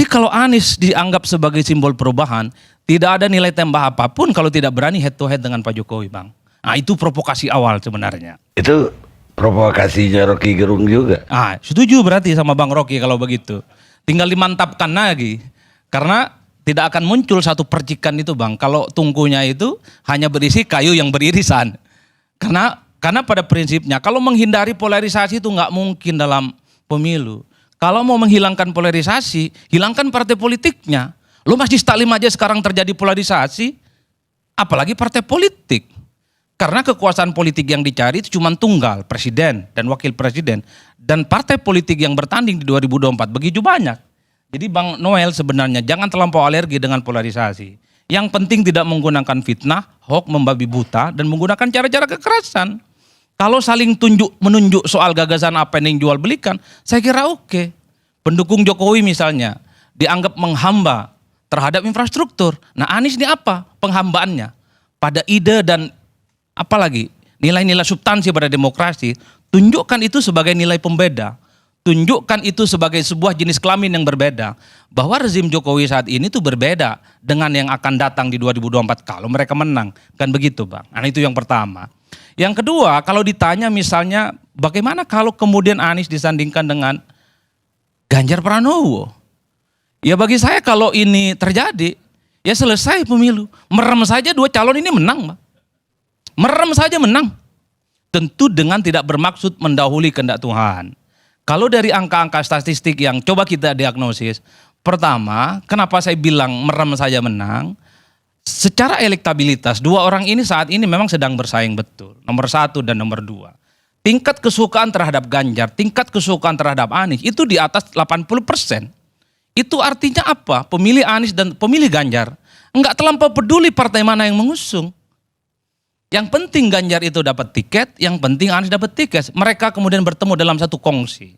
Jadi kalau Anies dianggap sebagai simbol perubahan, tidak ada nilai tambah apapun kalau tidak berani head to head dengan Pak Jokowi, Bang. Nah, itu provokasi awal sebenarnya. Itu provokasinya Rocky Gerung juga. Setuju berarti sama Bang Rocky kalau begitu. Tinggal dimantapkan lagi. Karena tidak akan muncul satu percikan itu, Bang, kalau tungkunya itu hanya berisi kayu yang beririsan. Karena pada prinsipnya kalau menghindari polarisasi itu nggak mungkin dalam pemilu. Kalau mau menghilangkan polarisasi, hilangkan partai politiknya. Lo masih Stalin aja sekarang terjadi polarisasi, apalagi partai politik. Karena kekuasaan politik yang dicari itu cuma tunggal, presiden dan wakil presiden. Dan partai politik yang bertanding di 2024 begitu banyak. Jadi Bang Noel sebenarnya jangan terlampau alergi dengan polarisasi. Yang penting tidak menggunakan fitnah, hoax, membabi buta, dan menggunakan cara-cara kekerasan. Kalau saling menunjuk soal gagasan apa yang jual belikan, saya kira oke. Pendukung Jokowi misalnya dianggap menghamba terhadap infrastruktur. Nah, Anies ini apa penghambaannya? Pada ide dan apalagi nilai-nilai substansi pada demokrasi, tunjukkan itu sebagai nilai pembeda. Tunjukkan itu sebagai sebuah jenis kelamin yang berbeda. Bahwa rezim Jokowi saat ini tuh berbeda dengan yang akan datang di 2024 kalau mereka menang. Kan begitu, Bang. Nah, itu yang pertama. Yang kedua, kalau ditanya misalnya bagaimana kalau kemudian Anies disandingkan dengan Ganjar Pranowo? Ya bagi saya kalau ini terjadi, ya selesai pemilu. Merem saja dua calon ini menang, Bang. Merem saja menang. Tentu dengan tidak bermaksud mendahului kehendak Tuhan. Kalau dari angka-angka statistik yang coba kita diagnosis, pertama, kenapa saya bilang merem saja menang? Secara elektabilitas, dua orang ini saat ini memang sedang bersaing betul. Nomor 1 dan nomor 2. Tingkat kesukaan terhadap Ganjar, tingkat kesukaan terhadap Anies itu di atas 80%. Itu artinya apa? Pemilih Anies dan pemilih Ganjar enggak terlampau peduli partai mana yang mengusung. Yang penting Ganjar itu dapat tiket, yang penting Anies dapat tiket. Mereka kemudian bertemu dalam satu kongsi.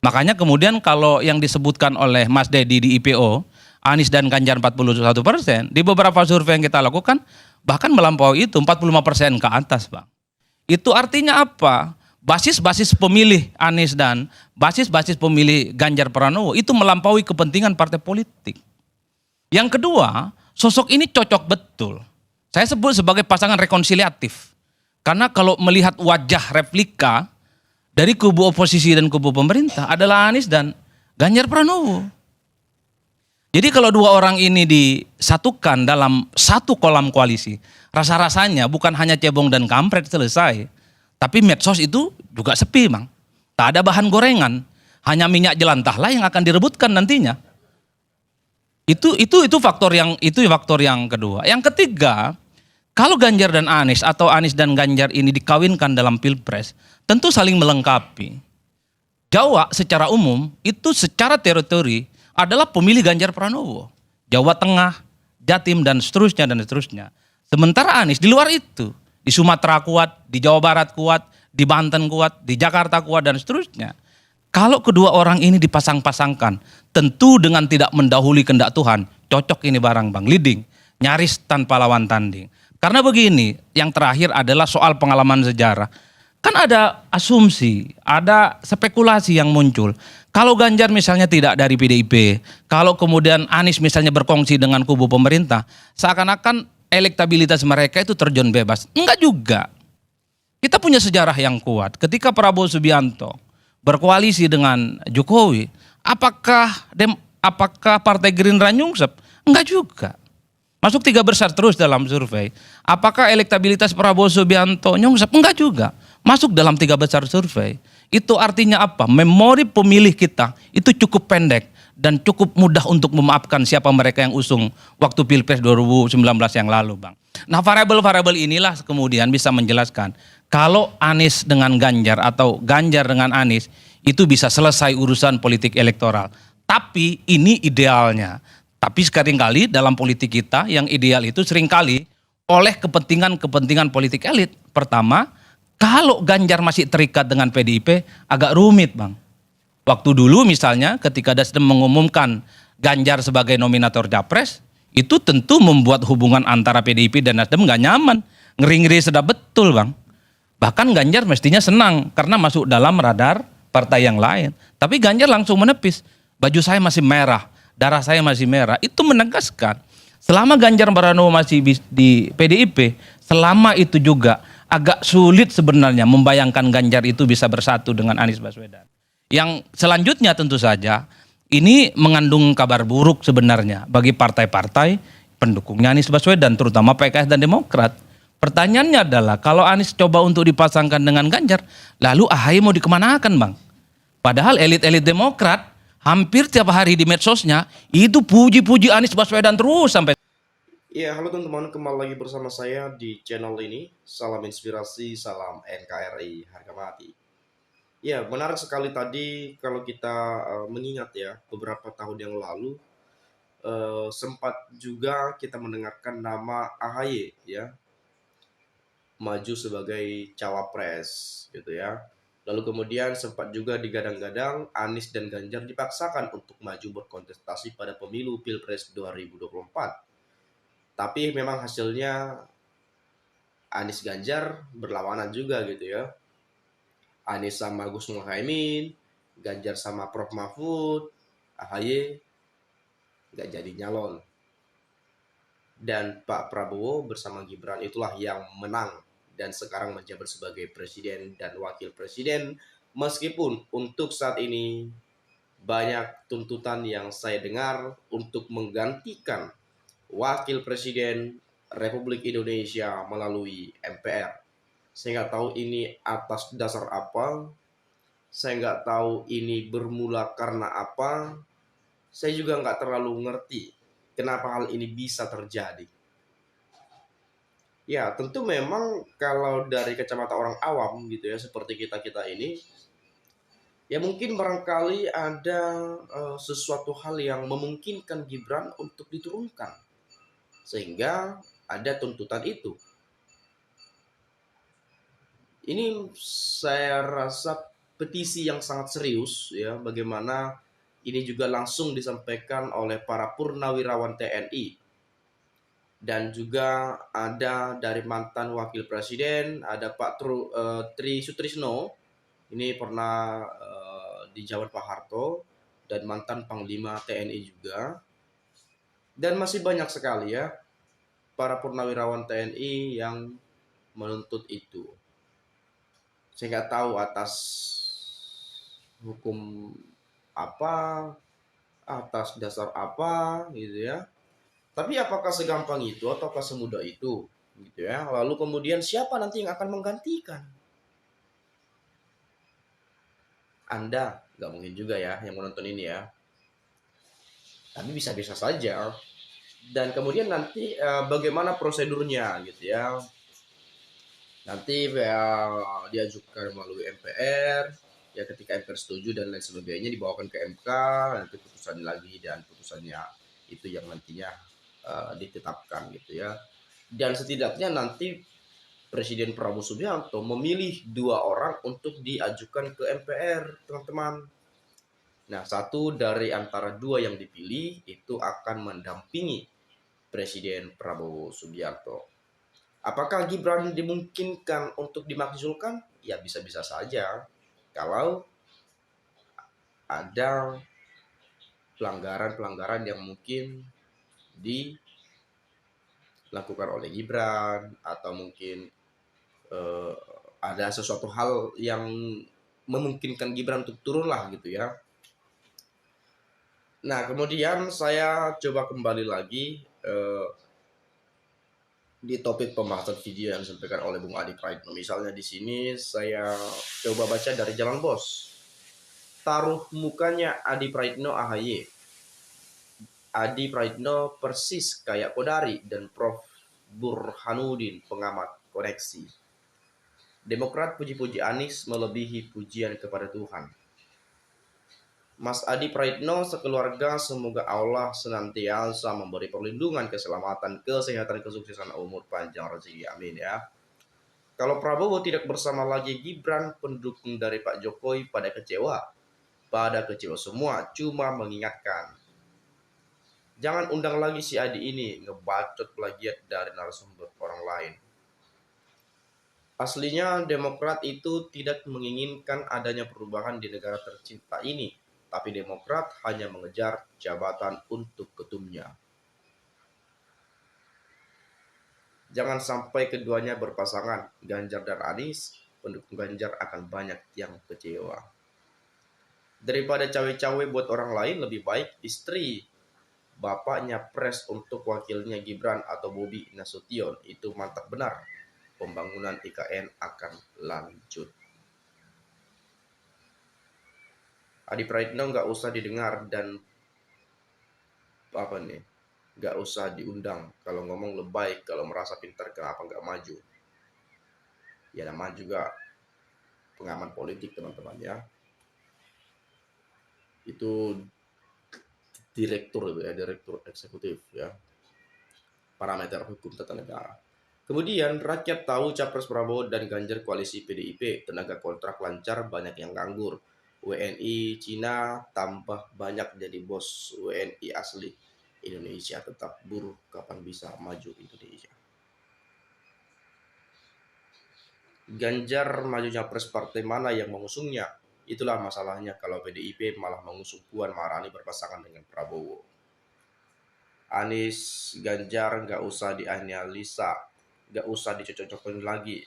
Makanya kemudian kalau yang disebutkan oleh Mas Dedi di IPO, Anies dan Ganjar 41%, di beberapa survei yang kita lakukan bahkan melampaui itu 45% ke atas, Bang. Itu artinya apa? Basis-basis pemilih Anies dan basis-basis pemilih Ganjar Pranowo itu melampaui kepentingan partai politik. Yang kedua, sosok ini cocok betul. Saya sebut sebagai pasangan rekonsiliatif. Karena kalau melihat wajah replika dari kubu oposisi dan kubu pemerintah adalah Anies dan Ganjar Pranowo. Jadi kalau dua orang ini disatukan dalam satu kolam koalisi, rasa-rasanya bukan hanya cebong dan kampret selesai. Tapi medsos itu juga sepi, Bang. Tak ada bahan gorengan, hanya minyak jelantahlah yang akan direbutkan nantinya. Itu faktor yang kedua. Yang ketiga, kalau Ganjar dan Anies atau Anies dan Ganjar ini dikawinkan dalam Pilpres, tentu saling melengkapi. Jawa secara umum itu secara teritori adalah pemilih Ganjar Pranowo. Jawa Tengah, Jatim dan seterusnya. Sementara Anies di luar itu, di Sumatera kuat, di Jawa Barat kuat, di Banten kuat, di Jakarta kuat dan seterusnya. Kalau kedua orang ini dipasang-pasangkan, tentu dengan tidak mendahului kehendak Tuhan, cocok ini barang, Bang, leading, nyaris tanpa lawan tanding. Karena begini, yang terakhir adalah soal pengalaman sejarah. Kan ada asumsi, ada spekulasi yang muncul. Kalau Ganjar misalnya tidak dari PDIP, kalau kemudian Anies misalnya berkongsi dengan kubu pemerintah, seakan-akan elektabilitas mereka itu terjun bebas. Enggak juga. Kita punya sejarah yang kuat. Ketika Prabowo Subianto berkoalisi dengan Jokowi, apakah Partai Gerindra nyungsep? Enggak juga. Masuk 3 besar terus dalam survei. Apakah elektabilitas Prabowo Subianto nyungsep? Enggak juga. Masuk dalam 3 besar survei. Itu artinya apa? Memori pemilih kita itu cukup pendek dan cukup mudah untuk memaafkan siapa mereka yang usung waktu Pilpres 2019 yang lalu, Bang. Nah, variabel-variabel inilah kemudian bisa menjelaskan kalau Anies dengan Ganjar atau Ganjar dengan Anies itu bisa selesai urusan politik elektoral. Tapi ini idealnya. Tapi seringkali dalam politik kita yang ideal itu seringkali oleh kepentingan politik elit. Pertama, kalau Ganjar masih terikat dengan PDIP agak rumit, Bang. Waktu dulu misalnya ketika Nasdem mengumumkan Ganjar sebagai nominator Capres, itu tentu membuat hubungan antara PDIP dan Nasdem gak nyaman. Ngeri-ngeri sedap betul, Bang. Bahkan Ganjar mestinya senang karena masuk dalam radar partai yang lain. Tapi Ganjar langsung menepis. Baju saya masih merah darah saya masih merah, itu menegaskan selama Ganjar Pranowo masih di PDIP, selama itu juga agak sulit sebenarnya membayangkan Ganjar itu bisa bersatu dengan Anies Baswedan. Yang selanjutnya tentu saja ini mengandung kabar buruk sebenarnya bagi partai-partai pendukungnya Anies Baswedan, terutama PKS dan Demokrat. Pertanyaannya adalah kalau Anies coba untuk dipasangkan dengan Ganjar, lalu AHY mau dikemanakan, Bang? Padahal elit-elit Demokrat hampir tiap hari di medsosnya itu puji-puji Anies Baswedan terus sampai. Ya, halo teman-teman, kembali lagi bersama saya di channel ini. Salam inspirasi, salam NKRI, harga mati. Ya, benar sekali tadi kalau kita mengingat ya, beberapa tahun yang lalu sempat juga kita mendengarkan nama AHY ya, maju sebagai cawapres gitu ya. Lalu kemudian sempat juga digadang-gadang Anies dan Ganjar dipaksakan untuk maju berkontestasi pada pemilu Pilpres 2024. Tapi memang hasilnya Anies Ganjar berlawanan juga gitu ya. Anies sama Gus Muhaimin, Ganjar sama Prof Mahfud, AHY nggak jadi nyalon. Dan Pak Prabowo bersama Gibran itulah yang menang dan sekarang menjabat sebagai presiden dan wakil presiden. Meskipun untuk saat ini banyak tuntutan yang saya dengar untuk menggantikan wakil presiden Republik Indonesia melalui MPR. Saya nggak tahu ini atas dasar apa, saya nggak tahu ini bermula karena apa, saya juga nggak terlalu ngerti kenapa hal ini bisa terjadi. Ya, tentu memang kalau dari kacamata orang awam gitu ya, seperti kita-kita ini, ya mungkin barangkali ada sesuatu hal yang memungkinkan Gibran untuk diturunkan. Sehingga ada tuntutan itu. Ini saya rasa petisi yang sangat serius ya, bagaimana ini juga langsung disampaikan oleh para purnawirawan TNI dan juga ada dari mantan wakil presiden, ada Pak Tri Sutrisno, ini pernah di zaman Pak Harto dan mantan Panglima TNI juga, dan masih banyak sekali ya para purnawirawan TNI yang menuntut itu. Saya nggak tahu atas hukum apa, atas dasar apa gitu ya. Tapi apakah segampang itu ataukah semudah itu gitu ya. Lalu kemudian siapa nanti yang akan menggantikan? Anda nggak mungkin juga ya yang menonton ini ya. Tapi bisa-bisa saja. Dan kemudian nanti bagaimana prosedurnya gitu ya. Nanti ya, diajukan melalui MPR, ya ketika MPR setuju dan lain sebagainya dibawakan ke MK, nanti putusan lagi dan putusannya itu yang nantinya ditetapkan gitu ya. Dan setidaknya nanti Presiden Prabowo Subianto memilih 2 orang untuk diajukan ke MPR, teman-teman. Nah, satu dari antara 2 yang dipilih itu akan mendampingi Presiden Prabowo Subianto. Apakah Gibran dimungkinkan untuk dimakzulkan? Ya bisa-bisa saja. Kalau ada pelanggaran-pelanggaran yang mungkin dilakukan oleh Gibran atau mungkin ada sesuatu hal yang memungkinkan Gibran untuk turun lah gitu ya. Nah kemudian saya coba kembali lagi di topik pembahasan video yang disampaikan oleh Bung Adi Praitno. Misalnya di sini saya coba baca dari Jalan Bos. Taruh mukanya Adi Praitno AHY. Adi Praitno persis kayak Kodari dan Prof Burhanuddin pengamat koneksi. Demokrat puji-puji Anies melebihi pujian kepada Tuhan. Mas Adi Praitno sekeluarga semoga Allah senantiasa memberi perlindungan, keselamatan, kesehatan, kesuksesan, umur panjang, rezeki, amin ya. Kalau Prabowo tidak bersama lagi Gibran, pendukung dari Pak Jokowi pada kecewa semua, cuma mengingatkan. Jangan undang lagi si Adi ini ngebacot plagiat dari narasumber orang lain. Aslinya Demokrat itu tidak menginginkan adanya perubahan di negara tercinta ini. tapi Demokrat hanya mengejar jabatan untuk ketumnya. Jangan sampai keduanya berpasangan, Ganjar dan Anies, pendukung Ganjar akan banyak yang kecewa. Daripada cawe-cawe buat orang lain, lebih baik istri bapaknya pres untuk wakilnya Gibran atau Bobi Nasution. Itu mantap benar. Pembangunan IKN akan lanjut. Adi Praitno nggak usah didengar dan nggak usah diundang. Kalau ngomong lebay, kalau merasa pintar kenapa nggak maju? Ya namanya juga pengamat politik teman-teman ya. Itu direktur eksekutif ya. Parameter hukum tata negara. Kemudian rakyat tahu Capres Prabowo dan Ganjar koalisi PDIP, tenaga kontrak lancar, banyak yang nganggur. WNI Cina tambah banyak jadi bos. WNI asli Indonesia tetap buruh, kapan bisa maju Indonesia. Ganjar maju Capres partai mana yang mengusungnya? Itulah masalahnya kalau PDIP malah mengusung Puan Maharani berpasangan dengan Prabowo. Anies, Ganjar nggak usah dianalisa, nggak usah dicocok-cocokin lagi.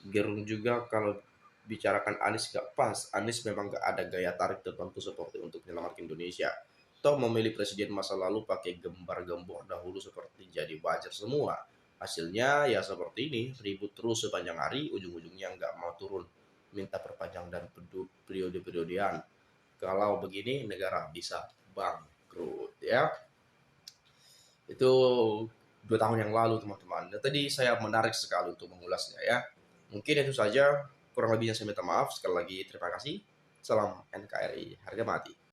Gerung juga kalau bicarakan Anies nggak pas. Anies memang nggak ada gaya tarik tertentu seperti untuk menyelamatkan Indonesia. Toh memilih presiden masa lalu pakai gembar-gembor dahulu seperti jadi wajar semua. Hasilnya ya seperti ini, ribut terus sepanjang hari, ujung-ujungnya nggak mau turun, minta perpanjang dan periode-periodean. Kalau begini negara bisa bangkrut ya. Itu 2 tahun yang lalu teman-teman. Dan tadi saya menarik sekali untuk mengulasnya ya. Mungkin itu saja, kurang lebihnya saya minta maaf. Sekali lagi terima kasih. Salam NKRI harga mati.